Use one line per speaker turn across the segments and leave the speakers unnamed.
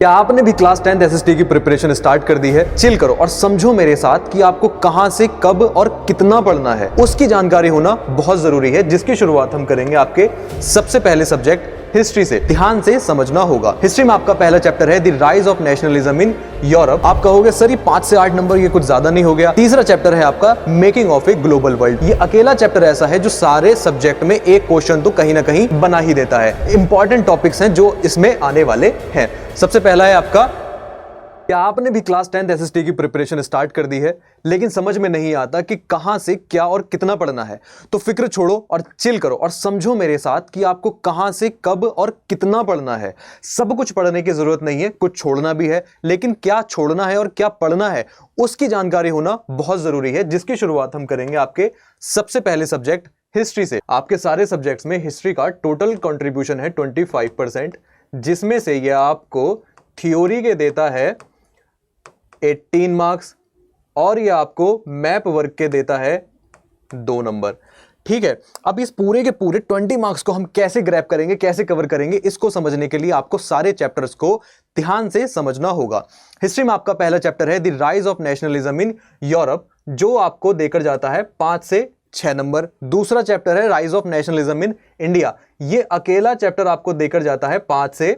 क्या आपने भी क्लास 10th एसएसटी की प्रिपरेशन स्टार्ट कर दी है? चिल करो और समझो मेरे साथ कि आपको कहां से कब और कितना पढ़ना है, उसकी जानकारी होना बहुत जरूरी है, जिसकी शुरुआत हम करेंगे आपके सबसे पहले सब्जेक्ट हिस्ट्री से। ध्यान से समझना होगा। हिस्ट्री में आपका पहला चैप्टर है the rise of nationalism in Europe. आप कहोगे सर ये 5 से 8 नंबर ये कुछ ज्यादा नहीं हो गया? तीसरा चैप्टर है आपका making of a global world. ये अकेला चैप्टर ऐसा है जो सारे सब्जेक्ट में एक क्वेश्चन तो कहीं ना कहीं बना ही देता है। इंपॉर्टेंट टॉपिक्स हैं जो इसमें आने वाले हैं। सबसे पहला है आपका, क्या आपने भी क्लास 10th एसएसटी की प्रिपरेशन स्टार्ट कर दी है लेकिन समझ में नहीं आता कि कहां से क्या और कितना पढ़ना है? तो फिक्र छोड़ो और चिल करो और समझो मेरे साथ कि आपको कहां से कब और कितना पढ़ना है। सब कुछ पढ़ने की जरूरत नहीं है, कुछ छोड़ना भी है, लेकिन क्या छोड़ना है और क्या पढ़ना है उसकी जानकारी होना बहुत जरूरी है, जिसकी शुरुआत हम करेंगे आपके सबसे पहले सब्जेक्ट हिस्ट्री से। आपके सारे सब्जेक्ट्स में हिस्ट्री का टोटल कंट्रीब्यूशन है 25%, जिसमें से यह आपको थ्योरी के देता है 18 मार्क्स और ये आपको मैप वर्क के देता है 2 नंबर। ठीक है, अब इस पूरे के पूरे 20 मार्क्स को हम कैसे ग्रैब करेंगे, कैसे कवर करेंगे, इसको समझने के लिए आपको सारे चैप्टर्स को ध्यान से समझना होगा। हिस्ट्री में आपका पहला चैप्टर है the rise of nationalism in Europe, जो आपको देकर जाता है 5 से 6 नंबर। दूसरा चैप्टर है rise of nationalism in India. ये अकेला चैप्टर आपको देकर जाता है 5 से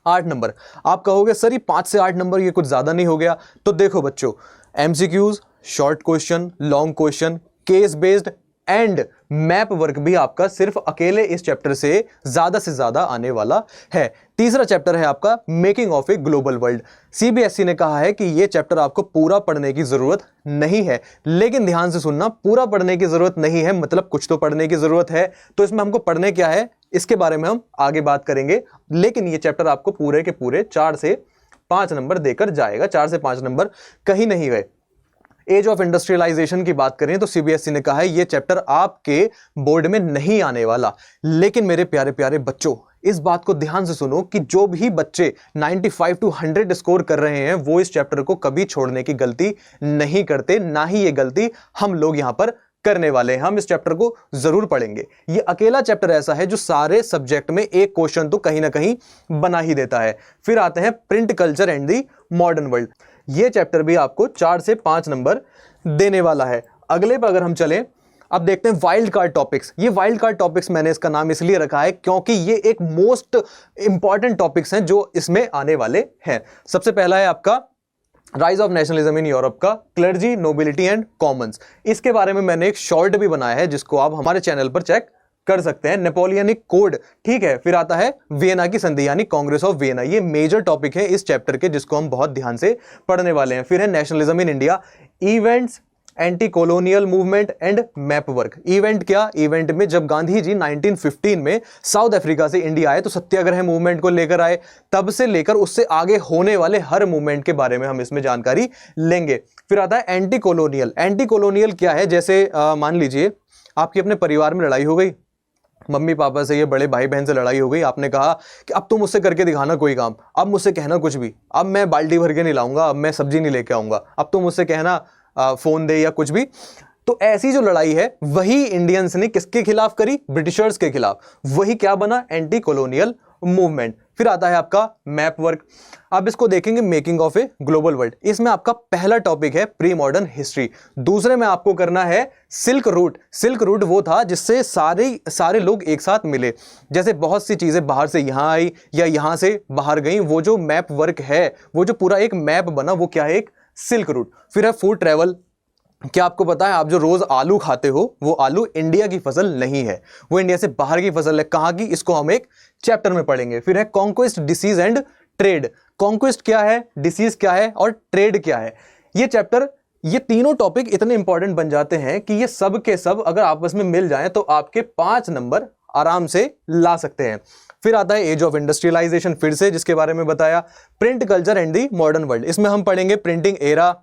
8 नंबर। आप कहोगे सर ये 5 से 8 नंबर ये कुछ ज्यादा नहीं हो गया? तो देखो बच्चों, MCQs, short question, long question, case based and map work भी आपका सिर्फ अकेले इस चैप्टर से ज्यादा आने वाला है। तीसरा चैप्टर है आपका making of a global world. CBSE ने कहा है कि यह चैप्टर आपको पूरा पढ़ने की जरूरत नहीं है, लेकिन ध्यान से सुनना, पूरा पढ़ने की जरूरत नहीं है मतलब कुछ तो पढ़ने की जरूरत है। तो इसमें हमको पढ़ने क्या है इसके बारे में हम आगे बात करेंगे, लेकिन यह चैप्टर आपको पूरे के पूरे 4 से 5 नंबर देकर जाएगा। 4 से 5 नंबर कहीं नहीं गए। एज ऑफ इंडस्ट्रियलाइजेशन की बात करें तो सीबीएसई ने कहा है यह चैप्टर आपके बोर्ड में नहीं आने वाला। लेकिन मेरे प्यारे प्यारे बच्चों, इस बात को ध्यान से सुनो कि जो भी बच्चे 95 to 100 स्कोर कर रहे हैं वो इस चैप्टर को कभी छोड़ने की गलती नहीं करते, ना ही ये गलती हम लोग यहां पर करने वाले हैं। हम इस चैप्टर को जरूर पढ़ेंगे। ये अकेला चैप्टर ऐसा है जो सारे सब्जेक्ट में एक क्वेश्चन तो कहीं ना कहीं बना ही देता है। फिर आते हैं print culture and the modern world. ये चैप्टर भी आपको 4 से 5 नंबर देने वाला है। अगले पर अगर हम चलें, अब देखते हैं वाइल्ड कार्ड टॉपिक्स। ये वाइल्ड कार्ड टॉपिक्स मैंने इसका नाम इसलिए रखा है क्योंकि ये एक मोस्ट इंपॉर्टेंट टॉपिक्स हैं जो इसमें आने वाले हैं। सबसे पहला है आपका rise of nationalism in Europe का क्लर्जी, नोबिलिटी एंड कॉमन्स। इसके बारे में मैंने एक शॉर्ट भी बनाया है जिसको आप हमारे चैनल पर चेक कर सकते हैं। नेपोलियनिक कोड, ठीक है। फिर आता है वियना की संधि यानी कांग्रेस ऑफ वियना। ये मेजर टॉपिक है इस चैप्टर के जिसको हम बहुत ध्यान से पढ़ने वाले हैं। फिर है nationalism in India, events, anti colonial movement and map work. Event क्या? इवेंट में जब गांधी जी 1915 में साउथ अफ्रीका से इंडिया आए तो सत्याग्रह मूवमेंट को लेकर आए, तब से लेकर उससे आगे होने वाले हर मूवमेंट के बारे में हम इसमें जानकारी लेंगे। फिर आता है एंटी कॉलोनियल। एंटी कॉलोनियल क्या है? जैसे मान लीजिए आपकी अपने परिवार में लड़ाई हो गई, मम्मी पापा से, ये बड़े भाई बहन से लड़ाई हो गई, आपने कहा कि अब तुम मुझसे करके दिखाना कोई काम, अब मुझसे कहना कुछ भी, अब मैं बाल्टी भर के नहीं लाऊंगा, अब मैं सब्जी नहीं लेके आऊंगा, अब तुम मुझसे कहना फोन दे या कुछ भी। तो ऐसी जो लड़ाई है वही इंडियंस ने किसके खिलाफ करी? ब्रिटिशर्स के खिलाफ। वही क्या बना? Anti colonial movement. फिर आता है आपका मैप वर्क। अब इसको देखेंगे making of a global world. इसमें आपका पहला टॉपिक है प्री मॉडर्न हिस्ट्री। दूसरे में आपको करना है सिल्क रूट। सिल्क रूट वो था जिससे सारे लोग एक साथ मिले। जैसे बहुत सी चीजें बाहर से यहां आई या यहां से बाहर गई, वो जो मैप वर्क है, वो जो पूरा एक मैप बना, वो क्या है? एक सिल्क रूट। फिर है फूड ट्रेवल। क्या आपको पता है आप जो रोज आलू खाते हो वो आलू इंडिया की फसल नहीं है, वो इंडिया से बाहर की फसल है। कहां की? इसको हम एक चैप्टर में पढ़ेंगे। फिर है conquest, disease and trade. Conquest क्या है, डिसीज क्या है और ट्रेड क्या है? ये चैप्टर, ये तीनों टॉपिक इतने इंपॉर्टेंट बन जाते हैं कि ये सब के सब अगर आपस में मिल जाएं तो आपके 5 नंबर आराम से ला सकते हैं। फिर आता है एज ऑफ इंडस्ट्रियलाइजेशन, फिर से जिसके बारे में बताया। Print culture and the modern world. इसमें हम पढ़ेंगे प्रिंटिंग एरा,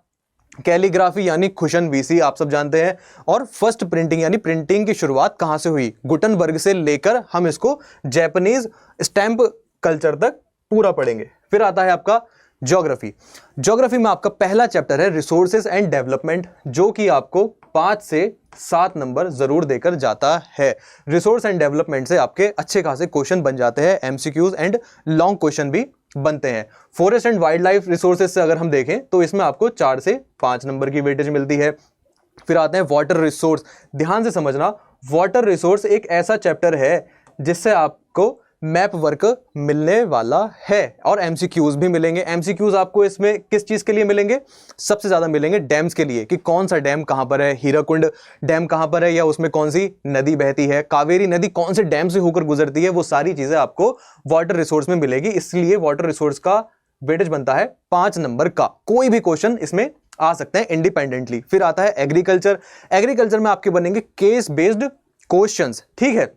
कैलीग्राफी यानी खुशन वीसी आप सब जानते हैं, और फर्स्ट प्रिंटिंग यानी प्रिंटिंग की शुरुआत कहां से हुई, गुटनबर्ग से लेकर हम इसको जापानीज स्टैंप कल्चर तक पूरा पढ़ेंगे। फिर आता है आपका ज्योग्राफी। ज्योग्राफी में आपका पहला चैप्टर है रिसोर्सेज एंड डेवलपमेंट, जो कि आपको 5 से 7 नंबर जरूर देकर जाता है। रिसोर्स एंड डेवलपमेंट से आपके अच्छे खासे क्वेश्चन बन जाते हैं, एमसीक्यूज एंड लॉन्ग क्वेश्चन भी बनते हैं। Forest and wild life resources से अगर हम देखें तो इसमें आपको 4 से 5 नंबर की वेटेज मिलती है। फिर आते हैं वाटर रिसोर्स। ध्यान से समझना, वाटर रिसोर्स एक ऐसा चैप्टर है जिससे आपको मैप वर्क मिलने वाला है और एमसीक्यूज भी मिलेंगे। एमसीक्यूज आपको इसमें किस चीज के लिए मिलेंगे? सबसे ज्यादा मिलेंगे डैम्स के लिए, कि कौन सा डैम कहां पर है, हीराकुंड डैम कहां पर है, या उसमें कौन सी नदी बहती है, कावेरी नदी कौन से डैम से होकर गुजरती है, वो सारी चीजें आपको वाटर रिसोर्स में मिलेगी। इसलिए वाटर रिसोर्स का वेटेज बनता है 5 नंबर का। कोई भी क्वेश्चन इसमें आ सकते हैं इंडिपेंडेंटली। फिर आता है एग्रीकल्चर। एग्रीकल्चर में आपके बनेंगे केस बेस्ड क्वेश्चंस, ठीक है,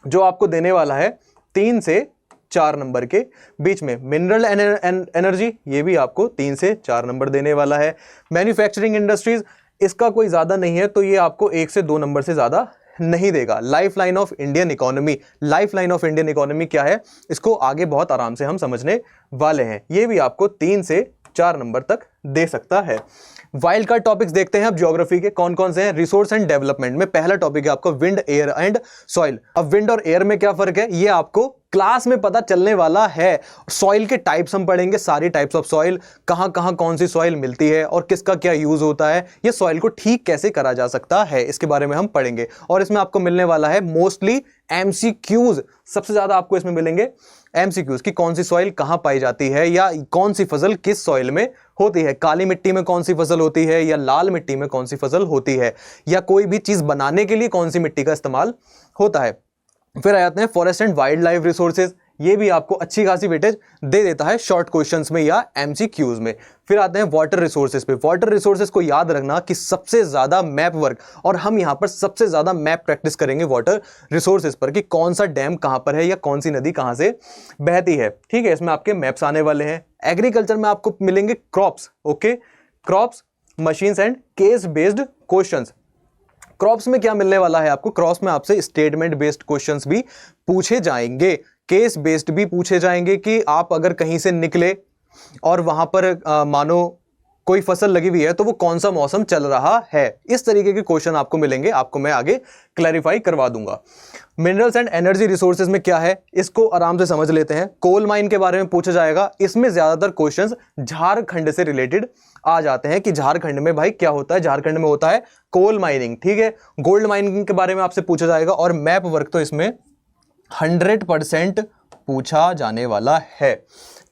जो आपको देने वाला है 3 से 4 नंबर के बीच में। मिनरल एनर्जी, ये भी आपको 3 से 4 नंबर देने वाला है। मैन्युफैक्चरिंग इंडस्ट्रीज, इसका कोई ज्यादा नहीं है तो ये आपको 1 से 2 नंबर से ज्यादा नहीं देगा। Life line of Indian economy. Life line of Indian economy क्या है, इसको आगे बहुत आराम से हम समझने वाले हैं। ये भी आपको 3 से 4 नंबर तक दे सकता है। वाइल्ड कार्ड टॉपिक्स देखते हैं अब ज्योग्राफी के कौन कौन से हैं। रिसोर्स एंड डेवलपमेंट में पहला टॉपिक है आपको विंड, एयर एंड सॉइल। अब विंड और एयर में क्या फर्क है, ये आपको क्लास में पता चलने वाला है। सॉइल के टाइप्स हम पढ़ेंगे, सारी टाइप्स ऑफ सॉइल, कहां कहां कौन सी सॉइल मिलती है और किसका क्या यूज होता है, ये सॉइल को ठीक कैसे करा जा सकता है, इसके बारे में हम पढ़ेंगे। और इसमें आपको मिलने वाला है मोस्टली एमसीक्यूज। सबसे ज्यादा आपको इसमें मिलेंगे एमसीक्यूज कि कौन सी सॉइल कहां पाई जाती है, या कौन सी फसल किस सॉइल में होती है, काली मिट्टी में कौन सी फसल होती है या लाल मिट्टी में कौन सी फसल होती है, या कोई भी चीज बनाने के लिए कौन सी मिट्टी का इस्तेमाल होता है। फिर आ जाते हैं forest and wild life resources. ये भी आपको अच्छी खासी वेटेज दे देता है शॉर्ट क्वेश्चंस में या एमसीक्यूज में। फिर आते हैं वाटर रिसोर्सेज पे। वाटर रिसोर्सेज को याद रखना कि सबसे ज्यादा मैप वर्क, और हम यहां पर सबसे ज्यादा मैप प्रैक्टिस करेंगे वाटर रिसोर्सेज पर, कि कौन सा डैम कहां पर है या कौन सी नदी कहां से बहती है, ठीक है। इसमें आपके मैप्स आने वाले हैं। एग्रीकल्चर में आपको मिलेंगे crops, okay, crops, machines and case based questions. Crops में क्या मिलने वाला है आपको, क्रॉप्स में आपसे स्टेटमेंट बेस्ड क्वेश्चंस भी पूछे जाएंगे, केस बेस्ड भी पूछे जाएंगे, कि आप अगर कहीं से निकले और वहां पर मानो कोई फसल लगी हुई है तो वो कौन सा मौसम चल रहा है। इस तरीके के क्वेश्चन आपको मिलेंगे, आपको मैं आगे क्लैरिफाई करवा दूंगा। मिनरल्स एंड एनर्जी रिसोर्सेज में क्या है, इसको आराम से समझ लेते हैं। कोल माइन के बारे में पूछा जाएगा। इसमें ज्यादातर क्वेश्चंस झारखंड से रिलेटेड आ जाते हैं कि झारखंड में भाई क्या होता है, झारखंड में होता है कोल माइनिंग, ठीक है। गोल्ड माइनिंग के बारे में आपसे पूछा जाएगा, और मैप वर्क तो इसमें 100% पूछा जाने वाला है,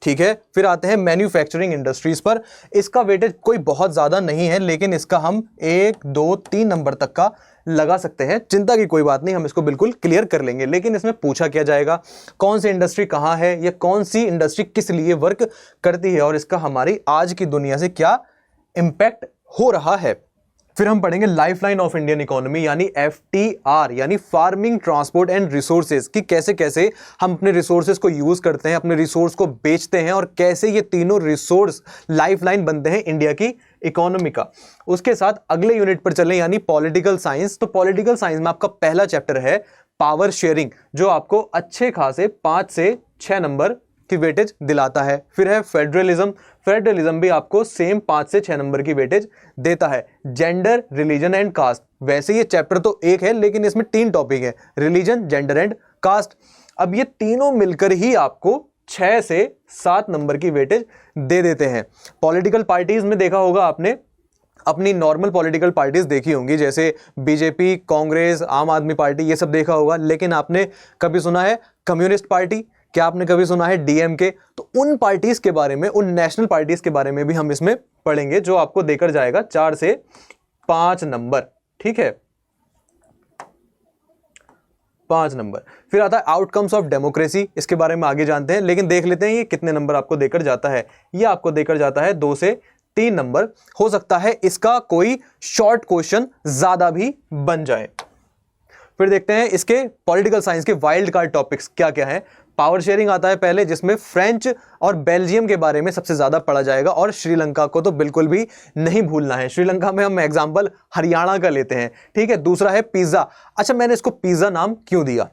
ठीक है। फिर आते हैं मैन्युफैक्चरिंग इंडस्ट्रीज पर। इसका वेटेज कोई बहुत ज्यादा नहीं है, लेकिन इसका हम 1, 2, 3 नंबर तक का लगा सकते हैं। चिंता की कोई बात नहीं, हम इसको बिल्कुल क्लियर कर लेंगे। लेकिन इसमें पूछा क्या जाएगा, कौन सी इंडस्ट्री कहां है, या कौन सी इंडस्ट्री किस लिए वर्क करती है, और इसका हमारी आज की दुनिया से क्या इंपैक्ट हो रहा है। फिर हम पढ़ेंगे लाइफलाइन ऑफ इंडियन इकोनॉमी यानी FTR, यानी फार्मिंग, ट्रांसपोर्ट एंड रिसोर्सेज, कि कैसे कैसे हम अपने रिसोर्सेज को यूज करते हैं, अपने रिसोर्स को बेचते हैं, और कैसे ये तीनों रिसोर्स लाइफलाइन बनते हैं इंडिया की इकोनॉमी का। उसके साथ अगले यूनिट पर चलें यानी पॉलिटिकल साइंस। तो पॉलिटिकल साइंस में आपका पहला चैप्टर है पावर शेयरिंग, जो आपको अच्छे खासे 5 से 6 नंबर की वेटेज दिलाता है। फिर है फेडरलिज्म। फेडरलिज्म भी आपको सेम 5 से 6 नंबर की वेटेज देता है। Gender, religion and caste. वैसे ये चैप्टर तो एक है, लेकिन इसमें 3 टॉपिक है, रिलीजन, जेंडर एंड कास्ट। अब ये तीनों मिलकर ही आपको 6 से 7 नंबर की वेटेज दे देते हैं। पॉलिटिकल पार्टीज में देखा होगा आपने, अपनी नॉर्मल पॉलिटिकल पार्टीज देखी होंगी, जैसे बीजेपी, कांग्रेस, आम आदमी पार्टी, ये सब देखा होगा। लेकिन आपने कभी सुना है कम्युनिस्ट पार्टी? क्या आपने कभी सुना है DMK? तो उन पार्टीज के बारे में, उन नेशनल पार्टीज के बारे में भी हम इसमें पढ़ेंगे, जो आपको देकर जाएगा 4 से 5 नंबर, ठीक है, 5 नंबर। फिर आता है आउटकम्स ऑफ डेमोक्रेसी। इसके बारे में आगे जानते हैं, लेकिन देख लेते हैं ये कितने नंबर आपको देकर जाता है। ये आपको देकर जाता है 2 से 3 नंबर। हो सकता है इसका कोई शॉर्ट क्वेश्चन ज्यादा भी बन जाए। फिर देखते हैं इसके पॉलिटिकल साइंस के वाइल्ड कार्ड टॉपिक्स क्या क्या है। पावर शेयरिंग आता है पहले, जिसमें फ्रेंच और बेल्जियम के बारे में सबसे ज्यादा पढ़ा जाएगा, और श्रीलंका को तो बिल्कुल भी नहीं भूलना है। श्रीलंका में हम एग्जांपल हरियाणा का लेते हैं, ठीक है। दूसरा है पिज्जा। अच्छा, मैंने इसको पिज्जा नाम क्यों दिया?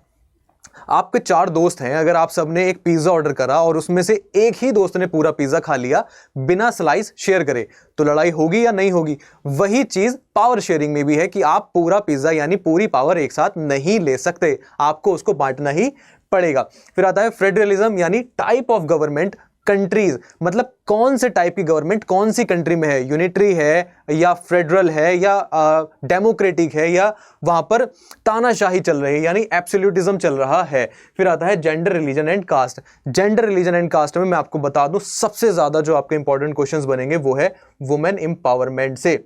आपके 4 दोस्त हैं, अगर आप सबने एक पिज्जा ऑर्डर करा और उसमें से एक ही दोस्त ने पूरा पिज्जा खा लिया बिना स्लाइस शेयर करे, तो लड़ाई होगी या नहीं होगी? वही चीज पावर शेयरिंग में भी है कि आप पूरा पिज्जा यानी पूरी पावर एक साथ नहीं ले सकते, आपको उसको बांटना ही पड़ेगा। फिर आता है फेडरलिज्म यानी टाइप ऑफ गवर्नमेंट कंट्रीज, मतलब कौन से टाइप की गवर्नमेंट कौन सी कंट्री में है, यूनिटरी है या फेडरल है या डेमोक्रेटिक है या वहां पर तानाशाही चल रही है यानी एब्सोल्यूटिज्म चल रहा है। फिर आता है gender, religion and caste. Gender, religion and caste में मैं आपको बता दूं सबसे ज्यादा जो आपके इंपॉर्टेंट क्वेश्चंस बनेंगे वो है वुमेन एम्पावरमेंट से,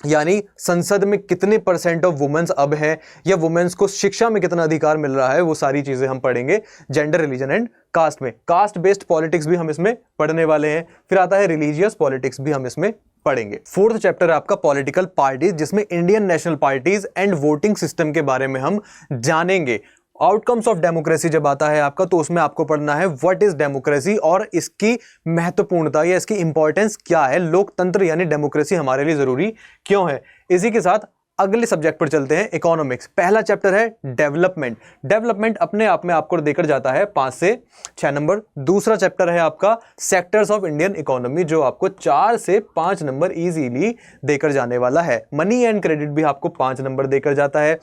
यानी संसद में कितने % ऑफ वुमेन्स अब है या वुमेन्स को शिक्षा में कितना अधिकार मिल रहा है, वो सारी चीजें हम पढ़ेंगे जेंडर, रिलीजन एंड कास्ट में। कास्ट बेस्ड पॉलिटिक्स भी हम इसमें पढ़ने वाले हैं। फिर आता है रिलीजियस पॉलिटिक्स भी हम इसमें पढ़ेंगे। 4th चैप्टर है आपका पॉलिटिकल पार्टीज, जिसमें Indian national parties and voting system के बारे में हम जानेंगे। आउटकम्स ऑफ डेमोक्रेसी जब आता है आपका तो उसमें आपको पढ़ना है व्हाट इज डेमोक्रेसी और इसकी महत्वपूर्णता या इसकी इंपॉर्टेंस क्या है, लोकतंत्र यानी डेमोक्रेसी हमारे लिए जरूरी क्यों है। इसी के साथ अगले सब्जेक्ट पर चलते हैं, इकोनॉमिक्स। पहला चैप्टर है डेवलपमेंट। डेवलपमेंट अपने आप में आपको देकर जाता है 5 से 6 नंबर। दूसरा चैप्टर है आपका सेक्टर्स ऑफ इंडियन इकोनॉमी, जो आपको 4 से 5 नंबर इजीली देकर जाने वाला है। मनी एंड क्रेडिट भी आपको 5 नंबर देकर जाता है।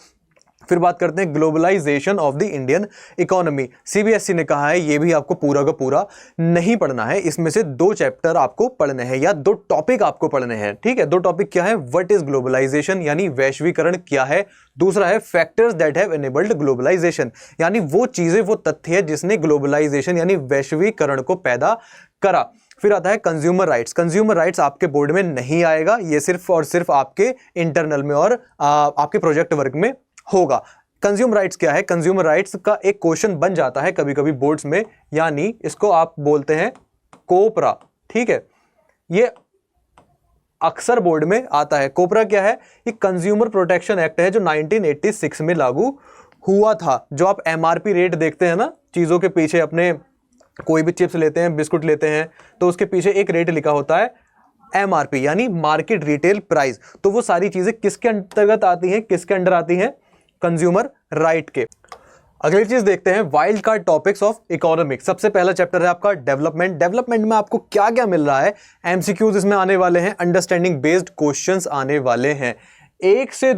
फिर बात करते हैं globalisation of the Indian economy. CBSE ने कहा है ये भी आपको पूरा का पूरा नहीं पढ़ना है, इसमें से 2 चैप्टर आपको पढ़ने हैं या 2 टॉपिक आपको पढ़ने हैं, ठीक है। 2 टॉपिक क्या है, व्हाट इज ग्लोबलाइजेशन यानी वैश्वीकरण क्या है, दूसरा है factors that have enabled globalisation यानी वो चीजें, वो तथ्य जिसने ग्लोबलाइजेशन यानी वैश्वीकरण को पैदा करा। फिर आता है कंज्यूमर राइट्स। कंज्यूमर राइट्स आपके बोर्ड में नहीं आएगा, ये सिर्फ और सिर्फ आपके इंटरनल में और आपके प्रोजेक्ट वर्क में होगा। कंज्यूमर राइट्स क्या है, कंज्यूमर राइट्स का एक क्वेश्चन बन जाता है कभी कभी बोर्ड्स में, यानी इसको आप बोलते हैं कोपरा, ठीक है। ये अक्सर बोर्ड में आता है। कोपरा क्या है, ये कंज्यूमर प्रोटेक्शन एक्ट है जो 1986 में लागू हुआ था। जो आप एमआरपी रेट देखते हैं ना चीजों के पीछे, अपने कोई भी चिप्स लेते हैं, बिस्कुट लेते हैं तो उसके पीछे एक रेट लिखा होता है एमआरपी यानी मार्केट रिटेल प्राइस। तो वो सारी चीजें किसके अंतर्गत आती हैं, किसके अंडर आती हैं, कंज्यूमर राइट के। अगली चीज देखते हैं wild card topics of economics. सबसे पहला चैप्टर है आपका डेवलपमेंट। डेवलपमेंट में आपको क्या क्या मिल रहा है, एमसीक्यूज इसमें आने वाले हैं, अंडरस्टैंडिंग बेस्ड क्वेश्चंस आने वाले हैं। 1 से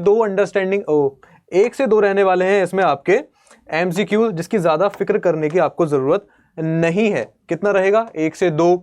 2 रहने वाले हैं इसमें आपके एमसीक्यू, जिसकी ज्यादा फिक्र करने की आपको जरूरत नहीं है। कितना रहेगा, 1 से 2।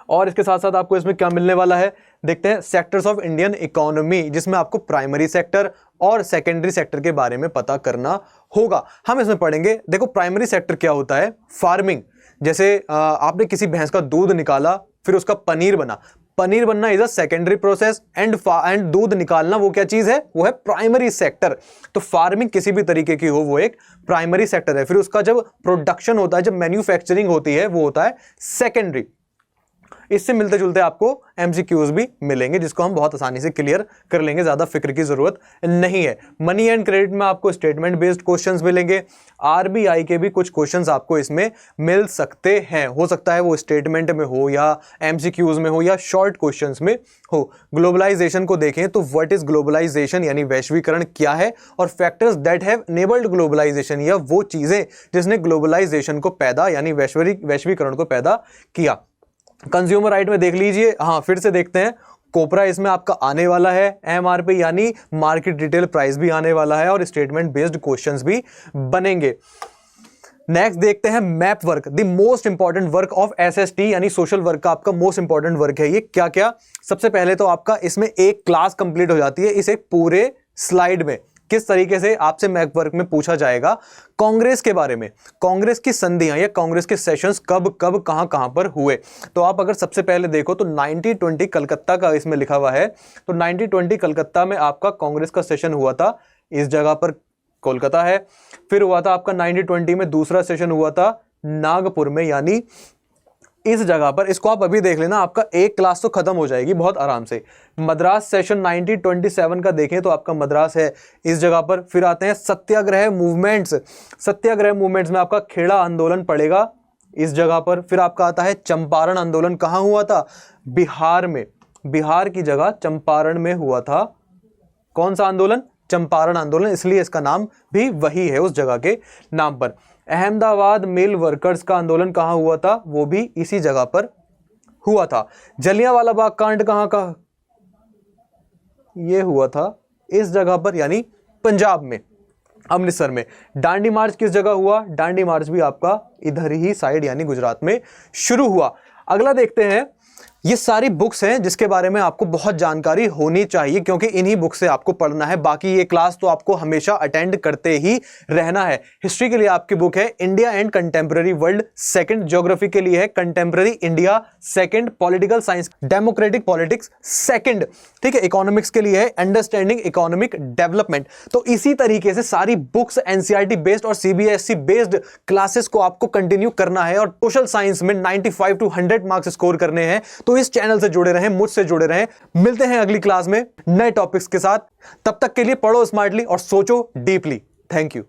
और इसके साथ साथ आपको इसमें क्या मिलने वाला है, देखते हैं सेक्टर्स ऑफ इंडियन इकोनॉमी, जिसमें आपको प्राइमरी सेक्टर और सेकेंडरी सेक्टर के बारे में पता करना होगा। हम इसमें पढ़ेंगे, देखो प्राइमरी सेक्टर क्या होता है, फार्मिंग। जैसे आपने किसी भैंस का दूध निकाला फिर उसका पनीर बना, पनीर बनना is a secondary process and दूध निकालना वो क्या चीज है, वो है प्राइमरी सेक्टर। तो फार्मिंग किसी भी तरीके की हो वो एक प्राइमरी सेक्टर है। फिर उसका जब प्रोडक्शन होता है, जब मैन्युफैक्चरिंग होती है, वो होता है सेकेंडरी। इससे मिलते जुलते आपको एमसीक्यूज भी मिलेंगे जिसको हम बहुत आसानी से क्लियर कर लेंगे, ज्यादा फिक्र की जरूरत नहीं है। मनी एंड क्रेडिट में आपको स्टेटमेंट बेस्ड क्वेश्चंस मिलेंगे। आरबीआई के भी कुछ क्वेश्चंस आपको इसमें मिल सकते हैं, हो सकता है वो स्टेटमेंट में हो या एमसीक्यूज में हो या शॉर्ट क्वेश्चंस में हो। ग्लोबलाइजेशन को देखें तो व्हाट इज ग्लोबलाइजेशन यानी वैश्वीकरण क्या है, और factors that have enabled globalisation या वो चीजें जिसने ग्लोबलाइजेशन को पैदा यानी वैश्वीकरण को पैदा किया। कंज्यूमर राइट में देख लीजिए, हाँ फिर से देखते हैं, कोपरा इसमें आपका आने वाला है, एमआरपी यानी मार्केट रिटेल प्राइस भी आने वाला है और स्टेटमेंट बेस्ड क्वेश्चंस भी बनेंगे। नेक्स्ट देखते हैं map work, the most important work of SST यानी सोशल वर्क का आपका मोस्ट इंपॉर्टेंट वर्क है। ये क्या क्या, सबसे पहले तो आपका इसमें एक क्लास कंप्लीट हो जाती है इस एक पूरे स्लाइड में। किस तरीके से आपसे मैप वर्क में पूछा जाएगा कांग्रेस के बारे में, कांग्रेस की संधियां या कांग्रेस के सेशंस कब कब कहां पर हुए। तो आप अगर सबसे पहले देखो तो 1920 कलकत्ता का इसमें लिखा हुआ है, तो 1920 कलकत्ता में आपका कांग्रेस का सेशन हुआ था, इस जगह पर कोलकाता है। फिर हुआ था आपका 1920 में दूसरा सेशन हुआ था नागपुर में यानी इस जगह पर। इसको आप अभी देख लेना, आपका एक क्लास तो खत्म हो जाएगी बहुत आराम से। मद्रास सेशन 1927 का देखें तो आपका मद्रास है इस जगह पर। फिर आते हैं सत्याग्रह मूवमेंट्स, सत्याग्रह मूवमेंट्स में आपका खेड़ा आंदोलन पड़ेगा इस जगह पर। फिर आपका आता है चंपारण आंदोलन, कहां हुआ था, बिहार में, बिहार की जगह चंपारण में हुआ था। कौन सा आंदोलन, चंपारण आंदोलन, इसलिए इसका नाम भी वही है उस जगह के नाम पर। अहमदाबाद मिल वर्कर्स का आंदोलन कहां हुआ था, वो भी इसी जगह पर हुआ था। जलियांवाला बाग कांड कहां का, ये हुआ था इस जगह पर यानी पंजाब में। अमृतसर में। दांडी मार्च किस जगह हुआ? दांडी मार्च भी आपका इधर ही साइड यानी गुजरात में शुरू हुआ। अगला देखते हैं, ये सारी बुक्स हैं जिसके बारे में आपको बहुत जानकारी होनी चाहिए क्योंकि इन्हीं बुक से आपको पढ़ना है। बाकी ये क्लास तो आपको हमेशा अटेंड करते ही रहना है। हिस्ट्री के लिए आपकी बुक है India and contemporary world, second geography के लिए है contemporary India, second political science democratic politics second, ठीक है। इकोनॉमिक्स के लिए है अंडरस्टैंडिंग इकोनॉमिक डेवलपमेंट। तो इसी तरीके से सारी बुक्स एनसीईआरटी बेस्ड और सीबीएसई बेस्ड क्लासेस को आपको कंटिन्यू करना है और सोशल साइंस में 95 to 100 मार्क्स स्कोर करने हैं। तो इस चैनल से जुड़े रहें, मुझसे जुड़े रहें। मिलते हैं अगली क्लास में नए टॉपिक्स के साथ। तब तक के लिए पढ़ो स्मार्टली और सोचो डीपली। Thank you.